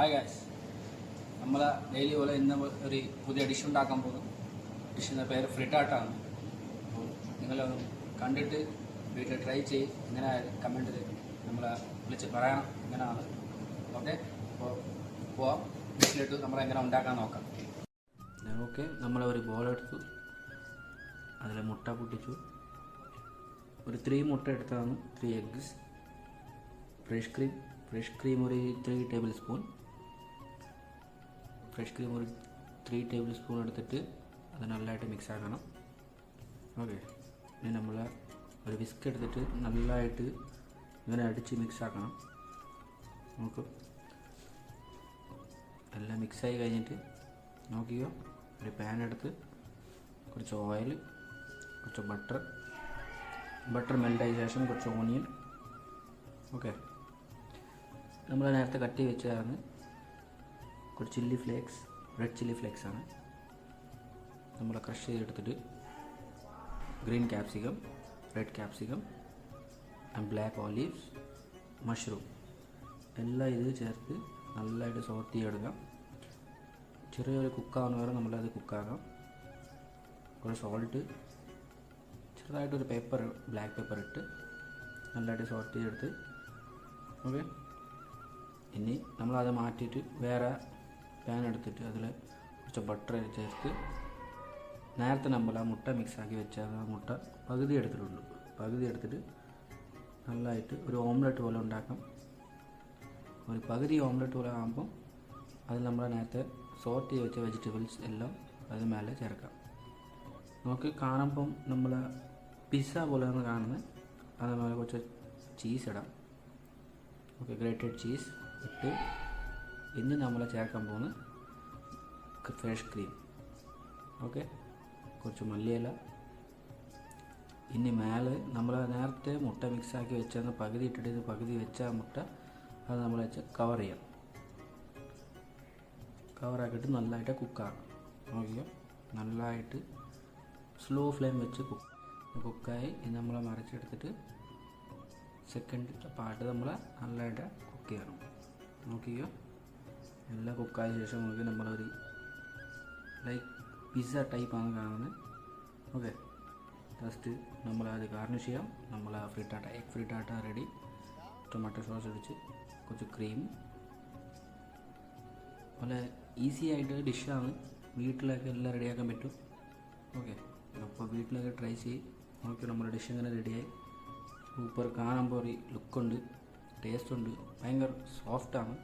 Hi guys, നമ്മൾ daily പോലെ ഇന്ന് ഒരു പുതിയ ഡിഷ് ഉണ്ടാക്കാൻ പോകുന്നു. ഡിഷിൻ്റെ പേര് ഫ്രിട്ടാട്ടാണ്. അപ്പോൾ നിങ്ങളൊന്ന് കണ്ടിട്ട് വീട്ടിൽ ട്രൈ ചെയ്ത് ഇങ്ങനെ കമൻറ്റിൽ നമ്മളെ വിളിച്ച് പറയണം ഇങ്ങനെയാണ്. ഓക്കെ, അപ്പോൾ പോവാം ഡിഷിലിട്ട് നമ്മളെങ്ങനെ ഉണ്ടാക്കാൻ നോക്കാം. ഓക്കെ, നമ്മളൊരു ബോളെടുത്തു, അതിൽ മുട്ട പൊട്ടിച്ചു. ഒരു 3 മുട്ട എടുത്തതാണ്, 3 എഗ്സ്. ഫ്രഷ് ക്രീം ഒരു 3 ടേബിൾ സ്പൂൺ. ഫ്രഷ് ക്രീം ഒരു 3 ടേബിൾ സ്പൂൺ എടുത്തിട്ട് അത് നല്ലതായിട്ട് മിക്സ് ആക്കണം. ഓക്കെ, ഇനി നമ്മൾ ഒരു വിസ്ക് എടുത്തിട്ട് നല്ലതായിട്ട് ഇങ്ങനെ അടിച്ച് മിക്സ് ആക്കണം. നമുക്ക് എല്ലാം മിക്സായി കഴിഞ്ഞിട്ട് നോക്കിയോ, ഒരു പാൻ എടുത്ത് കുറച്ച് ഓയിൽ, കുറച്ച് ബട്ടർ മെൽറ്റായ ശേഷം കുറച്ച് ഓണിയൻ. ഓക്കെ, നമ്മൾ നേരത്തെ കട്ട് ചെയ്ത് വെച്ചതാണ് കുറച്ച് chilli flakes, red chilli flakes ആണ്. നമ്മൾ ക്രഷ് ചെയ്തെടുത്തിട്ട് green capsicum, red capsicum and black olives, mushroom എല്ലാം ഇത് ചേർത്ത് നല്ലതായിട്ട് സോട്ട് ചെയ്തെടുക്കാം. ചെറിയൊരു കുക്കാവുന്ന വരെ നമ്മളത് കുക്കാക്കാം. കുറച്ച് സോൾട്ട്, ചെറുതായിട്ടൊരു പേപ്പർ, ബ്ലാക്ക് പേപ്പർ ഇട്ട് നല്ലതായിട്ട് സോട്ട് ചെയ്തെടുത്ത്. ഓക്കെ, ഇനി നമ്മളത് മാറ്റിയിട്ട് വേറെ പാൻ എടുത്തിട്ട് അതിൽ കുറച്ച് ബട്ടർ ചേർത്ത് നേരത്തെ നമ്മൾ ആ മുട്ട മിക്സാക്കി വെച്ചാൽ ആ മുട്ട പകുതി എടുത്തിട്ട് നല്ലതായിട്ട് ഒരു ഓംലെറ്റ് പോലെ ഉണ്ടാക്കാം. ഒരു പകുതി ഓംലെറ്റ് പോലെ ആകുമ്പം അതിൽ നമ്മൾ നേരത്തെ സോട്ട് ചെയ്ത് വെച്ച വെജിറ്റബിൾസ് എല്ലാം അതിന് മേലെ ചേർക്കാം. നമുക്ക് കാണുമ്പം നമ്മൾ പിസ്സ പോലെയാണ് കാണുന്നത്. അതുപോലെ കുറച്ച് ചീസ് ഇടാം. ഓക്കെ, ഗ്രേറ്റഡ് ചീസ് ഇട്ട് ഇനി നമ്മൾ ചേർക്കാൻ പോകുന്നത് ഫ്രഷ് ക്രീം. ഓക്കെ, കുറച്ച് മല്ലിയില. ഇനി മേലെ നമ്മൾ നേരത്തെ മുട്ട മിക്സാക്കി വെച്ചാൽ പകുതി ഇട്ടിട്ട് പകുതി വെച്ച മുട്ട അത് നമ്മൾ വെച്ച് കവർ ചെയ്യാം. കവറാക്കിയിട്ട് നല്ലതായിട്ട് കുക്കാക്കാം. നോക്കിയോ, നല്ലതായിട്ട് സ്ലോ ഫ്ലെയിം വെച്ച് കുക്കായി ഇനി നമ്മൾ മറിച്ചെടുത്തിട്ട് സെക്കൻഡ് പാർട്ട് നമ്മൾ നല്ലതായിട്ട് കുക്ക് ചെയ്യണം. നോക്കിയോ, എല്ലാം കുക്കായ ശേഷം നോക്കി നമ്മളൊരു ലൈക്ക് പിസ്സ ടൈപ്പാണ് കാണുന്നത്. ഓക്കെ, ജസ്റ്റ് നമ്മളത് ഗാർണിഷ് ചെയ്യാം. നമ്മൾ ആ എഗ് ഫ്രിട്ടാട്ട റെഡി. ടൊമാറ്റോ സോസ് ഒഴിച്ച് കുറച്ച് ക്രീം. അതുപോലെ ഈസി ആയിട്ട് ഡിഷാണ്, വീട്ടിലൊക്കെ എല്ലാം റെഡിയാക്കാൻ പറ്റും. ഓക്കെ, അപ്പോൾ വീട്ടിലൊക്കെ ട്രൈ ചെയ്ത് നോക്കി. നമ്മുടെ ഡിഷ് ഇങ്ങനെ റെഡിയായി. സൂപ്പർ, കാണുമ്പോൾ ഒരു ലുക്കുണ്ട്, ടേസ്റ്റ് ഉണ്ട്, ഭയങ്കര സോഫ്റ്റാണ്.